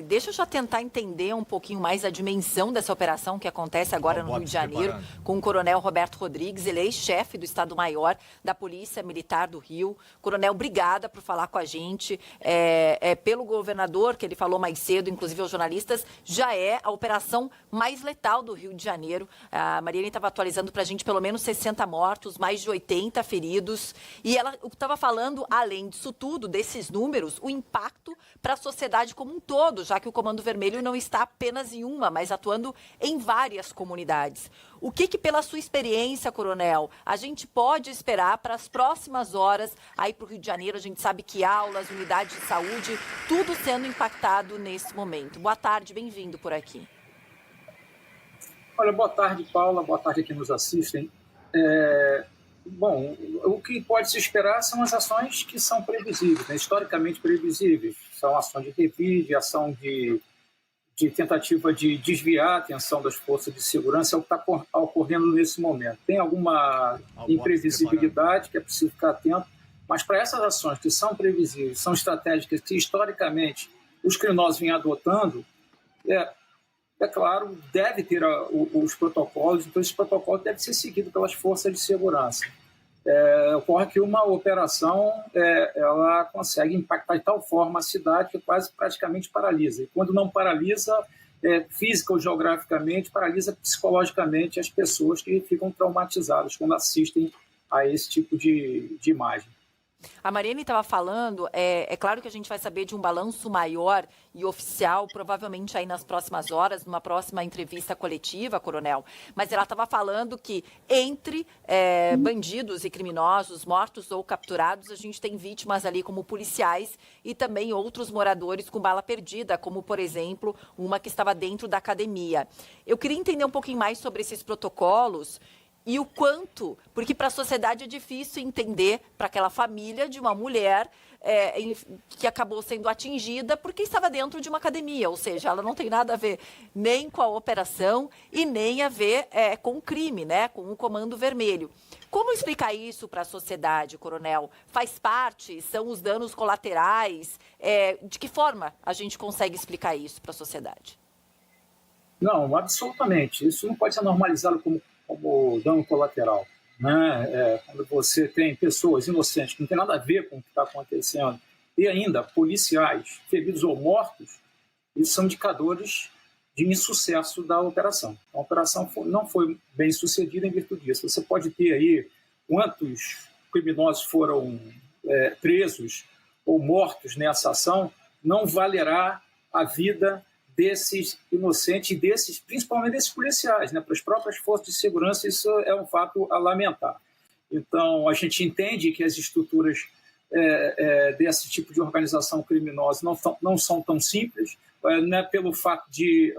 Deixa eu já tentar entender um pouquinho mais a dimensão dessa operação que acontece agora no Rio de Janeiro com o Coronel Roberto Rodrigues. Ele é ex-chefe do Estado-Maior da Polícia Militar do Rio. Coronel, obrigada por falar com a gente. Pelo governador, que ele falou mais cedo, inclusive aos jornalistas, já é a operação mais letal do Rio de Janeiro. A Mariane estava atualizando para a gente pelo menos 60 mortos, mais de 80 feridos. E ela estava falando, além disso tudo, desses números, o impacto para a sociedade como um todo, já que o Comando Vermelho não está apenas em uma, mas atuando em várias comunidades. O que pela sua experiência, Coronel, a gente pode esperar para as próximas horas aí para o Rio de Janeiro? A gente sabe que aulas, unidades de saúde, tudo sendo impactado nesse momento. Boa tarde, bem-vindo por aqui. Olha, boa tarde, Paula, boa tarde a quem nos assistem. Bom, o que pode se esperar são as ações que são previsíveis, né? Historicamente previsíveis. São ações de revide, ação de tentativa de desviar a atenção das forças de segurança, é o que está ocorrendo nesse momento. Tem alguma imprevisibilidade que é preciso ficar atento, mas para essas ações que são previsíveis, são estratégicas que historicamente os criminosos vêm adotando, é claro, deve ter os protocolos, então esse protocolo deve ser seguido pelas forças de segurança. Ocorre que uma operação ela consegue impactar de tal forma a cidade que quase praticamente paralisa. E quando não paralisa física ou geograficamente, paralisa psicologicamente as pessoas que ficam traumatizadas quando assistem a esse tipo de imagem. A Mariane estava falando, é claro que a gente vai saber de um balanço maior e oficial, provavelmente aí nas próximas horas, numa próxima entrevista coletiva, Coronel, mas ela estava falando que entre bandidos e criminosos, mortos ou capturados, a gente tem vítimas ali como policiais e também outros moradores com bala perdida, como, por exemplo, uma que estava dentro da academia. Eu queria entender um pouquinho mais sobre esses protocolos e o quanto, porque para a sociedade é difícil entender, para aquela família de uma mulher que acabou sendo atingida porque estava dentro de uma academia, ou seja, ela não tem nada a ver nem com a operação e nem a ver com o crime, né, com o Comando Vermelho. Como explicar isso para a sociedade, Coronel? Faz parte? São os danos colaterais? De que forma a gente consegue explicar isso para a sociedade? Não, absolutamente. Isso não pode ser normalizado como dano colateral, né? Quando você tem pessoas inocentes que não tem nada a ver com o que está acontecendo e ainda policiais feridos ou mortos, isso são indicadores de insucesso da operação. A operação não foi bem sucedida em virtude disso. Você pode ter aí quantos criminosos foram presos ou mortos nessa ação, não valerá a vida desses inocentes e principalmente desses policiais, né? Para as próprias forças de segurança, isso é um fato a lamentar. Então, a gente entende que as estruturas desse tipo de organização criminosa não são tão simples, não é pelo fato de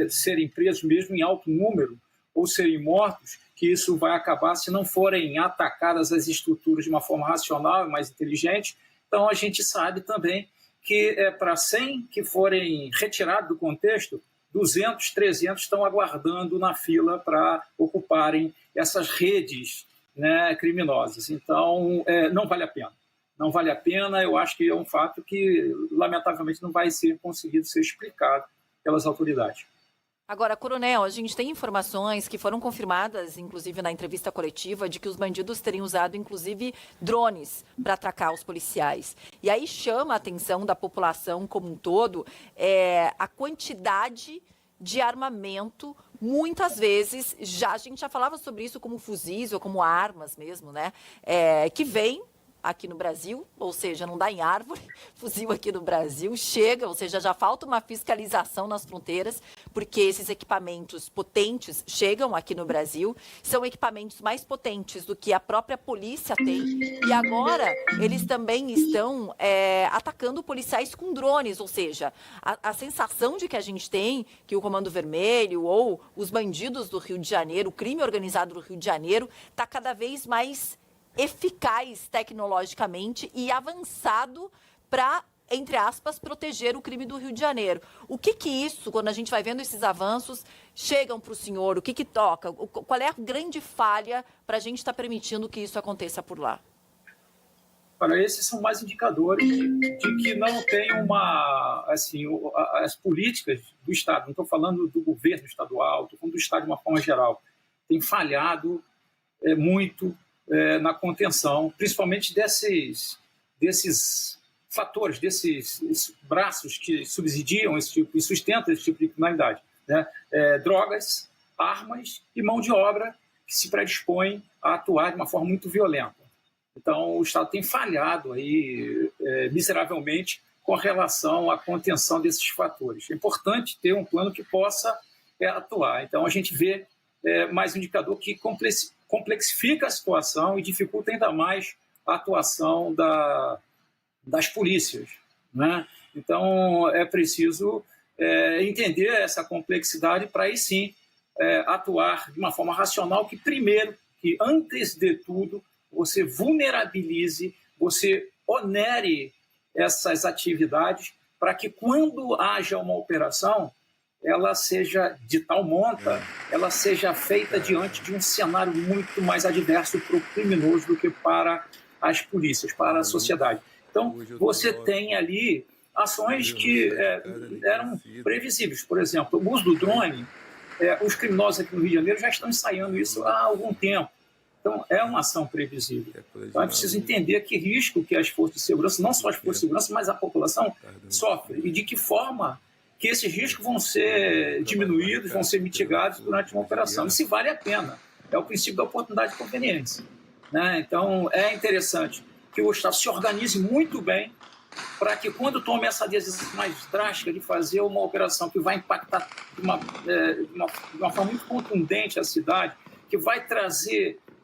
serem presos mesmo em alto número ou serem mortos que isso vai acabar se não forem atacadas as estruturas de uma forma racional e mais inteligente. Então, a gente sabe também que para 100 que forem retirados do contexto, 200, 300 estão aguardando na fila para ocuparem essas redes, né, criminosas. Então, não vale a pena. Não vale a pena, eu acho que é um fato que, lamentavelmente, não vai ser conseguido ser explicado pelas autoridades. Agora, Coronel, a gente tem informações que foram confirmadas, inclusive na entrevista coletiva, de que os bandidos teriam usado, inclusive, drones para atracar os policiais. E aí chama a atenção da população como um todo a quantidade de armamento, muitas vezes, a gente já falava sobre isso como fuzis ou como armas mesmo, né? Que vem aqui no Brasil, ou seja, não dá em árvore, fuzil aqui no Brasil, chega, ou seja, já falta uma fiscalização nas fronteiras, porque esses equipamentos potentes chegam aqui no Brasil, são equipamentos mais potentes do que a própria polícia tem, e agora eles também estão atacando policiais com drones, ou seja, a sensação de que a gente tem que o Comando Vermelho ou os bandidos do Rio de Janeiro, o crime organizado do Rio de Janeiro, está cada vez mais eficaz tecnologicamente e avançado para, entre aspas, proteger o crime do Rio de Janeiro. O que isso, quando a gente vai vendo esses avanços, chegam para o senhor? O que toca? Qual é a grande falha para a gente estar permitindo que isso aconteça por lá? Agora, esses são mais indicadores de que não tem as políticas do Estado, não estou falando do governo estadual, estou falando do Estado de uma forma geral, tem falhado muito na contenção, principalmente desses fatores, desses braços que subsidiam esse tipo e sustentam esse tipo de criminalidade, né? Drogas, armas e mão de obra que se predispõem a atuar de uma forma muito violenta. Então, o Estado tem falhado aí, miseravelmente com relação à contenção desses fatores. É importante ter um plano que possa atuar. Então, a gente vê mais um indicador que complexifica a situação e dificulta ainda mais a atuação das polícias, né? Então, é preciso entender essa complexidade para aí sim atuar de uma forma racional que antes de tudo, você vulnerabilize, você onere essas atividades para que quando haja uma operação, ela seja de tal monta, ela seja feita diante de um cenário muito mais adverso para o criminoso do que para as polícias, para a sociedade. Então, você tem ali ações que eram previsíveis. Por exemplo, o uso do drone, os criminosos aqui no Rio de Janeiro já estão ensaiando isso há algum tempo. Então, é uma ação previsível. Então, é preciso entender que risco que as forças de segurança, não só as forças de segurança, mas a população sofre e de que forma que esses riscos vão ser diminuídos, vão ser mitigados durante uma operação. E se vale a pena. É o princípio da oportunidade de conveniência, né? Então, é interessante que o Estado se organize muito bem para que, quando tome essa decisão mais drástica de fazer uma operação que vai impactar de uma forma muito contundente a cidade, que vai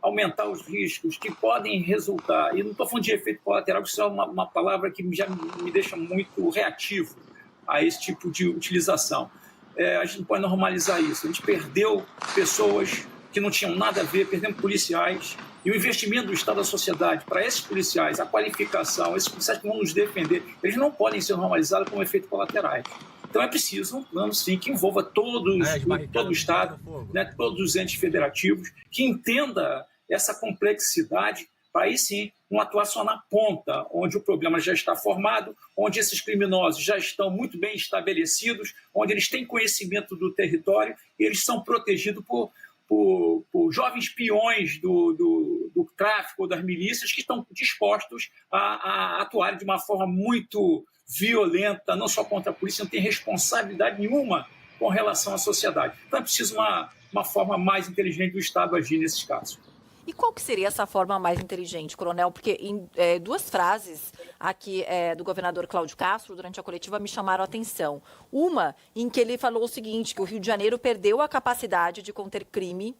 aumentar os riscos que podem resultar, e não estou falando de efeito colateral, que isso é uma palavra que já me deixa muito reativo a esse tipo de utilização. A gente não pode normalizar isso. A gente perdeu pessoas que não tinham nada a ver, perdemos policiais, e o investimento do Estado da sociedade para esses policiais, a qualificação, esses policiais que vão nos defender, eles não podem ser normalizados como efeitos colaterais. Então é preciso um plano, sim, que envolva todo o Estado, né, todos os entes federativos, que entenda essa complexidade para aí sim uma atuação na ponta, onde o problema já está formado, onde esses criminosos já estão muito bem estabelecidos, onde eles têm conhecimento do território e eles são protegidos por jovens peões do tráfico ou das milícias que estão dispostos a atuar de uma forma muito violenta, não só contra a polícia, não tem responsabilidade nenhuma com relação à sociedade. Então é preciso uma forma mais inteligente do Estado agir nesses casos. E qual que seria essa forma mais inteligente, coronel? Porque em duas frases aqui do governador Cláudio Castro, durante a coletiva, me chamaram a atenção. Uma, em que ele falou o seguinte, que o Rio de Janeiro perdeu a capacidade de conter crime,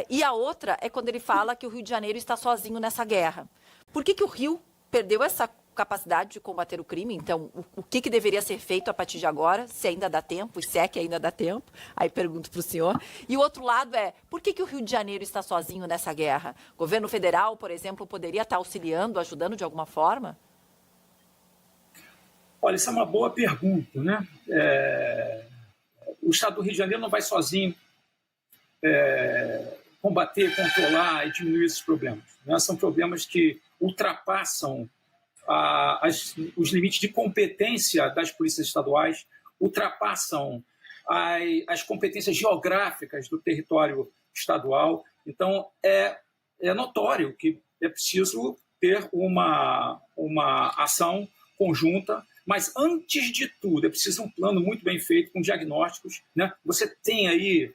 e a outra é quando ele fala que o Rio de Janeiro está sozinho nessa guerra. Por que o Rio perdeu essa capacidade de combater o crime? Então, o que deveria ser feito a partir de agora, se ainda dá tempo, e se é que ainda dá tempo? Aí pergunto para o senhor. E o outro lado por que o Rio de Janeiro está sozinho nessa guerra? O governo federal, por exemplo, poderia estar auxiliando, ajudando de alguma forma? Olha, isso é uma boa pergunta, né? O Estado do Rio de Janeiro não vai sozinho combater, controlar e diminuir esses problemas, né? São problemas que ultrapassam os limites de competência das polícias estaduais, ultrapassam as competências geográficas do território estadual. Então, é notório que é preciso ter uma ação conjunta, mas, antes de tudo, é preciso um plano muito bem feito, com diagnósticos, né? Você tem aí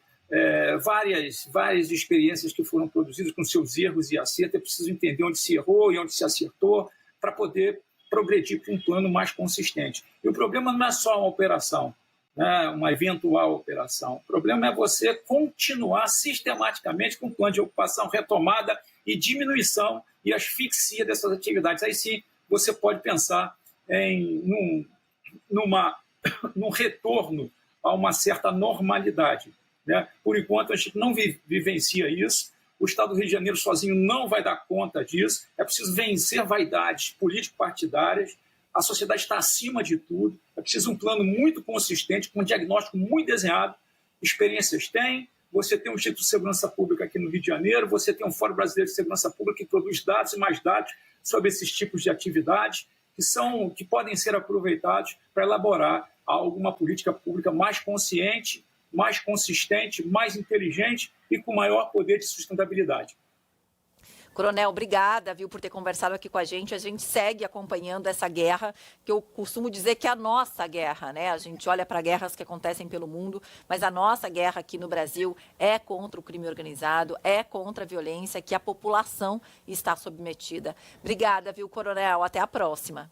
várias experiências que foram produzidas com seus erros e acertos. É preciso entender onde se errou e onde se acertou, para poder progredir para um plano mais consistente. E o problema não é só uma operação, né, uma eventual operação. O problema é você continuar sistematicamente com um plano de ocupação, retomada e diminuição e asfixia dessas atividades. Aí sim você pode pensar num retorno a uma certa normalidade, né? Por enquanto, a gente não vivencia isso. O Estado do Rio de Janeiro sozinho não vai dar conta disso. É preciso vencer vaidades político-partidárias. A sociedade está acima de tudo. É preciso um plano muito consistente, com um diagnóstico muito desenhado. Experiências tem, você tem um Instituto de Segurança Pública aqui no Rio de Janeiro, você tem um Fórum Brasileiro de Segurança Pública que produz dados e mais dados sobre esses tipos de atividades que podem ser aproveitados para elaborar alguma política pública mais consciente, mais consistente, mais inteligente e com maior poder de sustentabilidade. Coronel, obrigada, viu, por ter conversado aqui com a gente. A gente segue acompanhando essa guerra, que eu costumo dizer que é a nossa guerra, né? A gente olha para guerras que acontecem pelo mundo, mas a nossa guerra aqui no Brasil é contra o crime organizado, é contra a violência que a população está submetida. Obrigada, viu, Coronel? Até a próxima.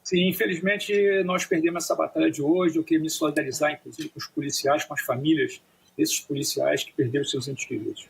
Sim, infelizmente nós perdemos essa batalha de hoje. Eu queria me solidarizar, inclusive, com os policiais, com as famílias desses policiais que perderam seus entes queridos.